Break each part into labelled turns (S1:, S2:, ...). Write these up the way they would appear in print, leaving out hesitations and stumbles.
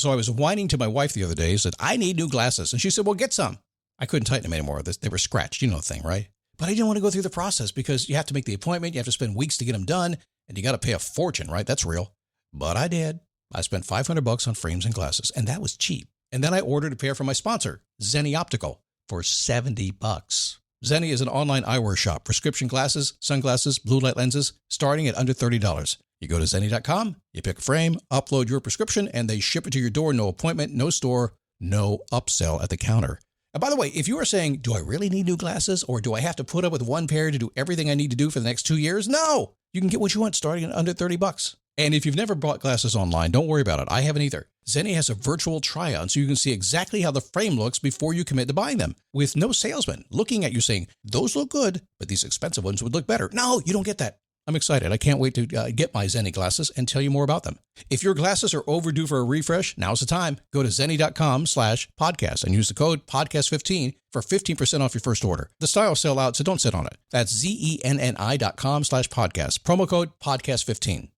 S1: So I was whining to my wife the other day, said, I need new glasses. And she said, well, get some. I couldn't tighten them anymore. They were scratched. You know the thing, right? But I didn't want to go through the process because you have to make the appointment. You have to spend weeks to get them done. And you got to pay a fortune, right? That's real. But I did. I spent $500 on frames and glasses, and that was cheap. And then I ordered a pair from my sponsor, Zenni Optical, for $70. Zenni is an online eyewear shop. Prescription glasses, sunglasses, blue light lenses, starting at under $30. You go to Zenni.com, you pick a frame, upload your prescription, and they ship it to your door. No appointment, no store, no upsell at the counter. And by the way, if you are saying, do I really need new glasses, or do I have to put up with one pair to do everything I need to do for the next 2 years? No! You can get what you want starting at under $30. And if you've never bought glasses online, don't worry about it. I haven't either. Zenni has a virtual try-on so you can see exactly how the frame looks before you commit to buying them, with no salesman looking at you saying, those look good, but these expensive ones would look better. No, you don't get that. I'm excited. I can't wait to get my Zenni glasses and tell you more about them. If your glasses are overdue for a refresh, now's the time. Go to Zenni.com/podcast and use the code podcast15 for 15% off your first order. The styles sell out, so don't sit on it. That's Zenni.com/podcast. Promo code podcast15.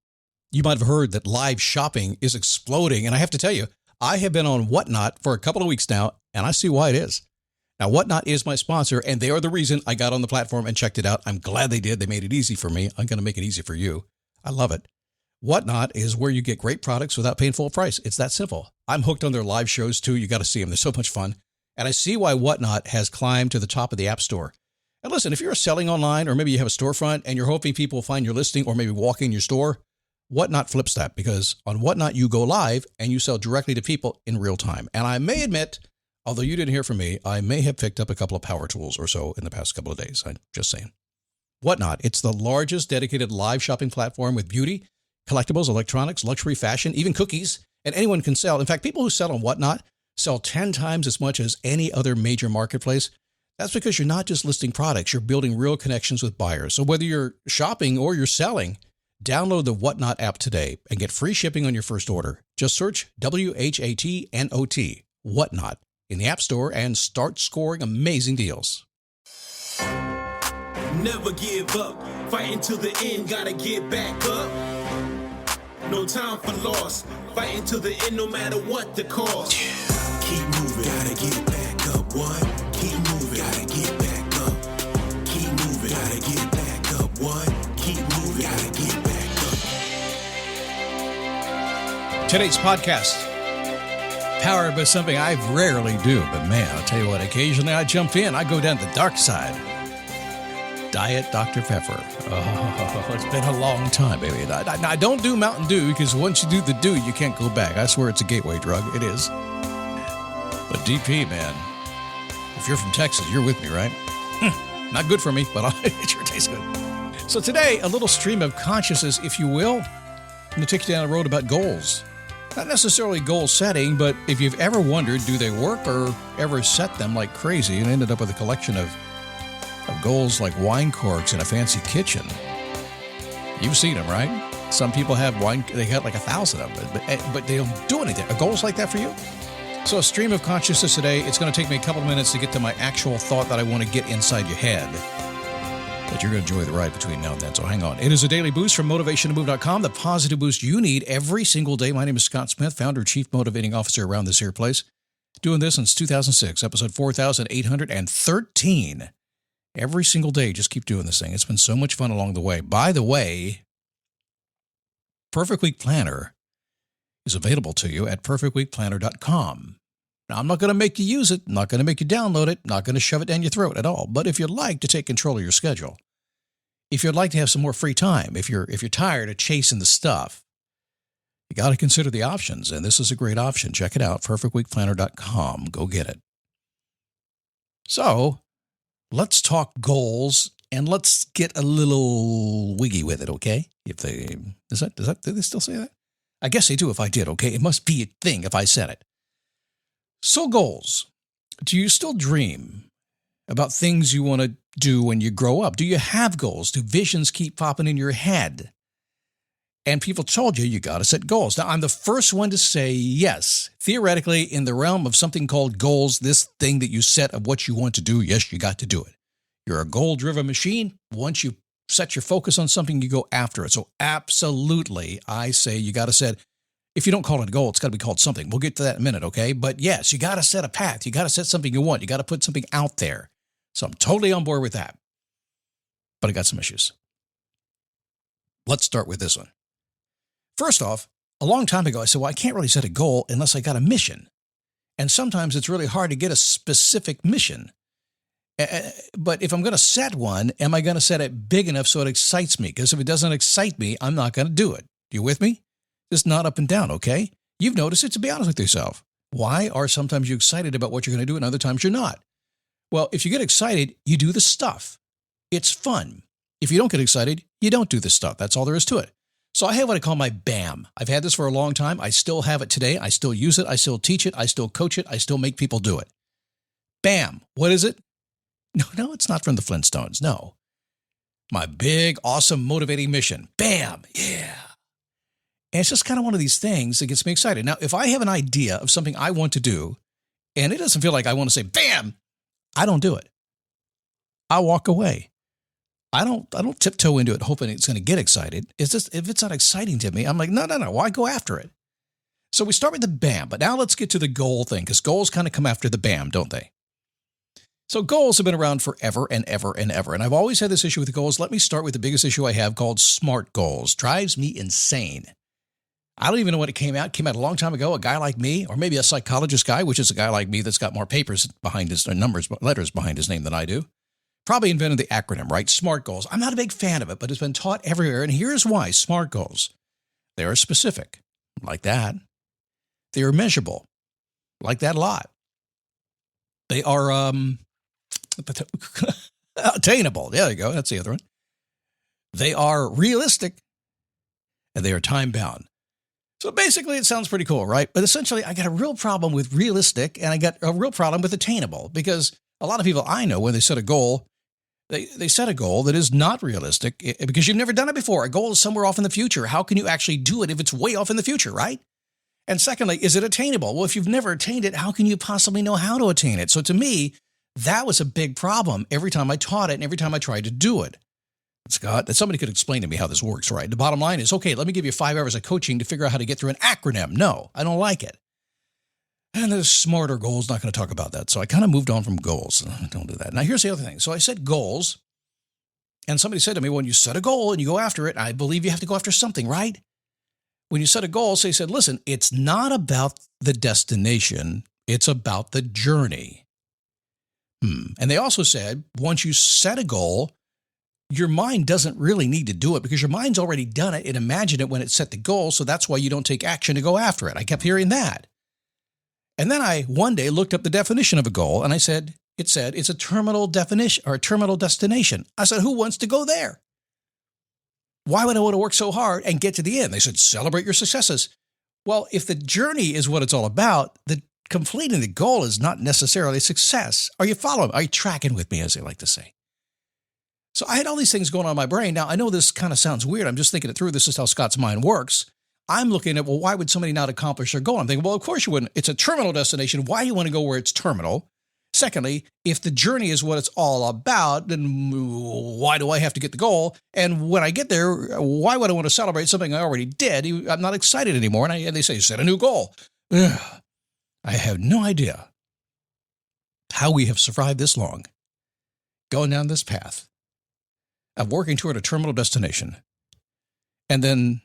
S1: You might have heard that live shopping is exploding, and I have to tell you, I have been on Whatnot for a couple of weeks now, and I see why it is. Now, Whatnot is my sponsor, and they are the reason I got on the platform and checked it out. I'm glad they did. They made it easy for me. I'm going to make it easy for you. I love it. Whatnot is where you get great products without paying full price. It's that simple. I'm hooked on their live shows, too. You got to see them. They're so much fun. And I see why Whatnot has climbed to the top of the App Store. And listen, if you're selling online, or maybe you have a storefront and you're hoping people will find your listing or maybe walk in your store, Whatnot flips that, because on Whatnot, you go live and you sell directly to people in real time. And I may admit, although you didn't hear from me, I may have picked up a couple of power tools or so in the past couple of days. I'm just saying. Whatnot, it's the largest dedicated live shopping platform with beauty, collectibles, electronics, luxury, fashion, even cookies, and anyone can sell. In fact, people who sell on Whatnot sell 10 times as much as any other major marketplace. That's because you're not just listing products, you're building real connections with buyers. So whether you're shopping or you're selling, download the Whatnot app today and get free shipping on your first order. Just search WHATNOT, Whatnot, in the App Store and start scoring amazing deals.
S2: Never give up. Fighting till the end, gotta get back up. No time for loss. Fighting till the end, no matter what the cost. Keep moving, gotta get back up. What? Keep moving, gotta get back up. Keep moving, gotta get back up. What? Keep moving, gotta get back up.
S1: Today's podcast, powered by something I rarely do, but man, I'll tell you what, occasionally I jump in. I go down the dark side. Diet Dr. Pepper. Oh, it's been a long time, baby. I don't do Mountain Dew, because once you do the dew, you can't go back. I swear it's a gateway drug. It is. But DP, man, if you're from Texas, you're with me, right? Not good for me, but it sure tastes good. So today, a little stream of consciousness, if you will. I'm going to take you down the road about goals. Not necessarily goal setting, but if you've ever wondered, do they work, or ever set them like crazy and ended up with a collection of goals like wine corks in a fancy kitchen. You've seen them, right? Some people have wine, they got like 1,000 of them, but they don't do anything. Are goals like that for you? So a stream of consciousness today, it's going to take me a couple of minutes to get to my actual thought that I want to get inside your head. But you're going to enjoy the ride between now and then, so hang on. It is a daily boost from MotivationToMove.com, the positive boost you need every single day. My name is Scott Smith, founder, chief motivating officer around this here place. Doing this since 2006, episode 4,813. Every single day, just keep doing this thing. It's been so much fun along the way. By the way, Perfect Week Planner is available to you at perfectweekplanner.com. Now, I'm not going to make you use it, not going to make you download it, not going to shove it down your throat at all. But if you'd like to take control of your schedule, if you'd like to have some more free time, if you're tired of chasing the stuff, you got to consider the options. And this is a great option. Check it out, perfectweekplanner.com. Go get it. So, let's talk goals, and let's get a little wiggy with it, okay? Do they still say that? I guess they do if I did, okay? It must be a thing if I said it. So goals. Do you still dream about things you want to do when you grow up? Do you have goals? Do visions keep popping in your head? And people told you got to set goals. Now, I'm the first one to say yes. Theoretically, in the realm of something called goals, this thing that you set of what you want to do, yes, you got to do it. You're a goal-driven machine. Once you set your focus on something, you go after it. So absolutely, I say you got to set If you don't call it a goal, it's got to be called something. We'll get to that in a minute, okay? But yes, you got to set a path. You got to set something you want. You got to put something out there. So I'm totally on board with that. But I got some issues. Let's start with this one. First off, a long time ago, I said, well, I can't really set a goal unless I got a mission. And sometimes it's really hard to get a specific mission. But if I'm going to set one, am I going to set it big enough so it excites me? Because if it doesn't excite me, I'm not going to do it. You with me? It's not up and down, okay? You've noticed it, to be honest with yourself. Why are sometimes you excited about what you're going to do and other times you're not? Well, if you get excited, you do the stuff. It's fun. If you don't get excited, you don't do the stuff. That's all there is to it. So I have what I call my BAM. I've had this for a long time. I still have it today. I still use it. I still teach it. I still coach it. I still make people do it. BAM. What is it? No, it's not from the Flintstones. No. My big, awesome, motivating mission. BAM. Yeah. And it's just kind of one of these things that gets me excited. Now, if I have an idea of something I want to do, and it doesn't feel like I want to say, BAM, I don't do it. I walk away. I don't tiptoe into it hoping it's going to get excited. It's just, if it's not exciting to me, I'm like, no. Why go after it? So we start with the BAM, but now let's get to the goal thing, because goals kind of come after the BAM, don't they? So goals have been around forever and ever and ever. And I've always had this issue with the goals. Let me start with the biggest issue I have called SMART goals. Drives me insane. I don't even know when it came out. It came out a long time ago. A guy like me, or maybe a psychologist guy, which is a guy like me that's got more papers behind his, or letters behind his name than I do, probably invented the acronym, right? SMART goals. I'm not a big fan of it, but it's been taught everywhere. And here's why. SMART goals. They are specific, like that. They are measurable, like that a lot. They are attainable. There you go. That's the other one. They are realistic, and they are time-bound. So basically, it sounds pretty cool, right? But essentially, I got a real problem with realistic, and I got a real problem with attainable, because a lot of people I know, when they set a goal, they set a goal that is not realistic because you've never done it before. A goal is somewhere off in the future. How can you actually do it if it's way off in the future, right? And secondly, is it attainable? Well, if you've never attained it, how can you possibly know how to attain it? So to me, that was a big problem every time I taught it and every time I tried to do it. Scott, that somebody could explain to me how this works, right? The bottom line is, okay, let me give you 5 hours of coaching to figure out how to get through an acronym. No, I don't like it. And the smarter goals, not going to talk about that. So I kind of moved on from goals. Don't do that. Now, here's the other thing. So I set goals, and somebody said to me, when you set a goal and you go after it, I believe you have to go after something, right? When you set a goal, so he said, listen, it's not about the destination. It's about the journey. And they also said, once you set a goal, your mind doesn't really need to do it because your mind's already done it and imagined it when it set the goal. So that's why you don't take action to go after it. I kept hearing that. And then I one day looked up the definition of a goal, and it said it's a terminal definition or a terminal destination. I said, who wants to go there? Why would I want to work so hard and get to the end? They said, celebrate your successes. Well, if the journey is what it's all about, the completing the goal is not necessarily success. Are you following? Are you tracking with me, as they like to say? So I had all these things going on in my brain. Now, I know this kind of sounds weird. I'm just thinking it through. This is how Scott's mind works. I'm looking at, well, why would somebody not accomplish their goal? I'm thinking, well, of course you wouldn't. It's a terminal destination. Why do you want to go where it's terminal? Secondly, if the journey is what it's all about, then why do I have to get the goal? And when I get there, why would I want to celebrate something I already did? I'm not excited anymore. And they say, set a new goal. Ugh. I have no idea how we have survived this long going down this path of working toward a terminal destination and then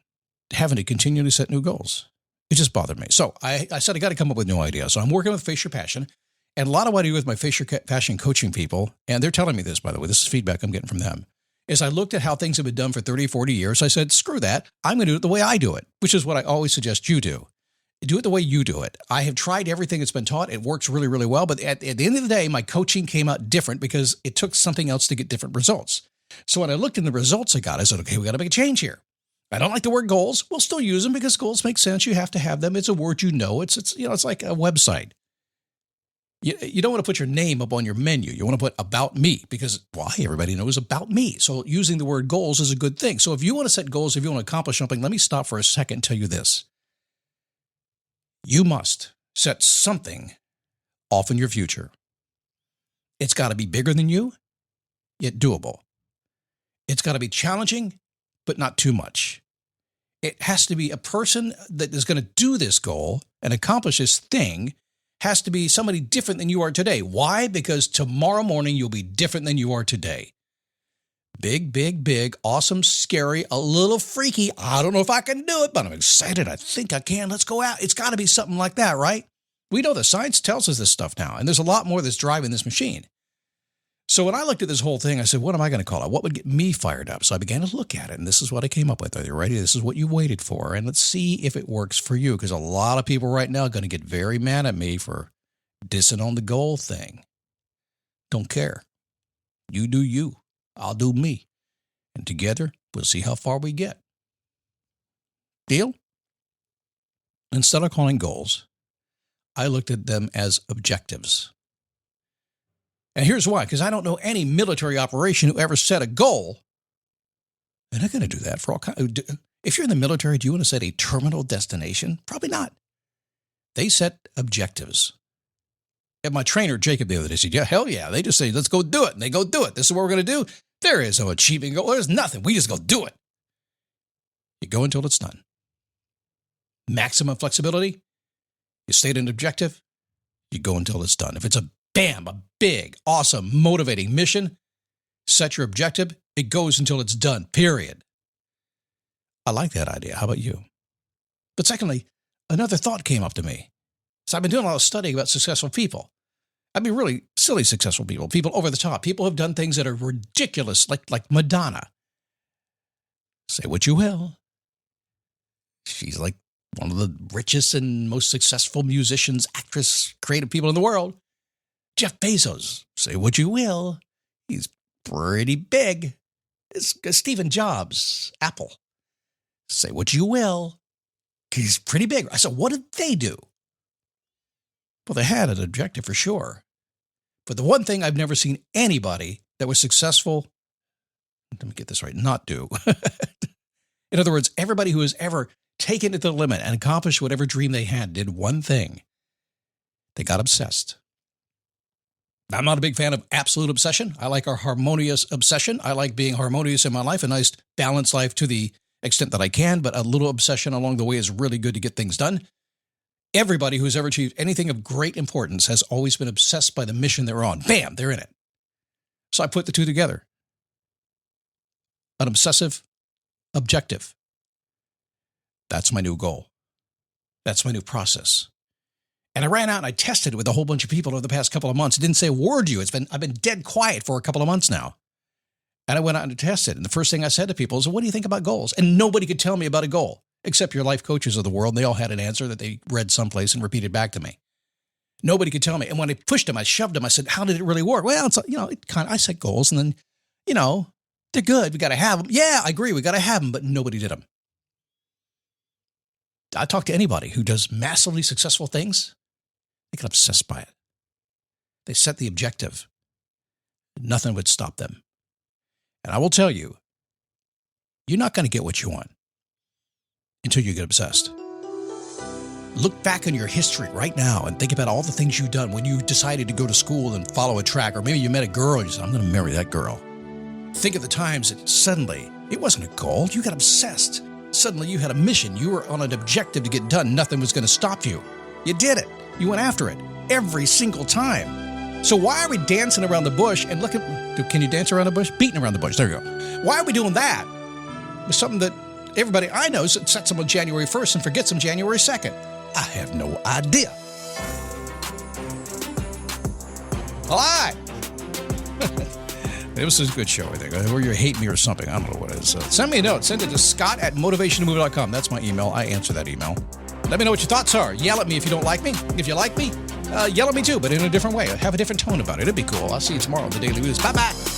S1: having to continually set new goals. It just bothered me. So I said, I got to come up with new ideas. So I'm working with Face Your Passion. And a lot of what I do with my Face Your Passion coaching people, and they're telling me this, by the way, this is feedback I'm getting from them, is I looked at how things have been done for 30, 40 years. I said, screw that. I'm going to do it the way I do it, which is what I always suggest you do. Do it the way you do it. I have tried everything that's been taught. It works really, really well. But at the end of the day, my coaching came out different because it took something else to get different results. So when I looked in the results I got, I said, okay, we got to make a change here. I don't like the word goals. We'll still use them because goals make sense. You have to have them. It's a word you know. It's like a website. You don't want to put your name up on your menu. You want to put about me because why? Everybody knows about me. So using the word goals is a good thing. So if you want to set goals, if you want to accomplish something, let me stop for a second and tell you this. You must set something off in your future. It's got to be bigger than you, yet doable. It's got to be challenging, but not too much. It has to be a person that is going to do this goal and accomplish this thing has to be somebody different than you are today. Why? Because tomorrow morning you'll be different than you are today. Big, big, big, awesome, scary, a little freaky. I don't know if I can do it, but I'm excited. I think I can. Let's go out. It's got to be something like that, right? We know the science tells us this stuff now, and there's a lot more that's driving this machine. So when I looked at this whole thing, I said, what am I going to call it? What would get me fired up? So I began to look at it, and this is what I came up with. Are you ready? This is what you waited for, and let's see if it works for you, because a lot of people right now are going to get very mad at me for dissing on the goal thing. Don't care. You do you. I'll do me. And together, we'll see how far we get. Deal? Instead of calling goals, I looked at them as objectives. And here's why, because I don't know any military operation who ever set a goal. They're not going to do that for all kinds. If you're in the military, do you want to set a terminal destination? Probably not. They set objectives. And my trainer, Jacob, the other day said, yeah, hell yeah. They just say, let's go do it. And they go do it. This is what we're going to do. There is no achieving goal. There's nothing. We just go do it. You go until it's done. Maximum flexibility. You state an objective. You go until it's done. If it's a big, awesome, motivating mission, set your objective. It goes until it's done, period. I like that idea. How about you? But secondly, another thought came up to me. So I've been doing a lot of studying about successful people. I mean, really silly successful people, people over the top. People who have done things that are ridiculous, like Madonna. Say what you will. She's like one of the richest and most successful musicians, actress, creative people in the world. Jeff Bezos. Say what you will. He's pretty big. It's Stephen Jobs, Apple. Say what you will. He's pretty big. I said, what did they do? Well, they had an objective for sure. But the one thing I've never seen anybody that was successful, let me get this right, not do. In other words, everybody who has ever taken it to the limit and accomplished whatever dream they had did one thing. They got obsessed. I'm not a big fan of absolute obsession. I like our harmonious obsession. I like being harmonious in my life, a nice balanced life to the extent that I can, but a little obsession along the way is really good to get things done. Everybody who's ever achieved anything of great importance has always been obsessed by the mission they're on. Bam, they're in it. So I put the two together. An obsessive objective. That's my new goal. That's my new process. And I ran out and I tested it with a whole bunch of people over the past couple of months. It didn't say a word to you. I've been dead quiet for a couple of months now. And I went out and tested. And the first thing I said to people is, what do you think about goals? And nobody could tell me about a goal, except your life coaches of the world. And they all had an answer that they read someplace and repeated back to me. Nobody could tell me. And when I pushed them, I shoved them. I said, how did it really work? Well, it's, I set goals and then, they're good. We got to have them. Yeah, I agree. We got to have them, but nobody did them. I talk to anybody who does massively successful things. They get obsessed by it. They set the objective. Nothing would stop them. And I will tell you, you're not going to get what you want until you get obsessed. Look back on your history right now and think about all the things you've done when you decided to go to school and follow a track, or maybe you met a girl and you said, I'm going to marry that girl. Think of the times that suddenly it wasn't a goal. You got obsessed. Suddenly you had a mission. You were on an objective to get done. Nothing was going to stop you. You did it. You went after it every single time. So why are we dancing around the bush and can you dance around the bush? Beating around the bush. There you go. Why are we doing that? It's something that everybody I know sets them on January 1st and forgets them January 2nd. I have no idea. All right. It was a good show, I think. Or you hate me or something. I don't know what it is. Send me a note. Send it to scott@motivationtomove.com. That's my email. I answer that email. Let me know what your thoughts are. Yell at me if you don't like me. If you like me, yell at me too, but in a different way. Have a different tone about it. It'd be cool. I'll see you tomorrow on the Daily News. Bye-bye.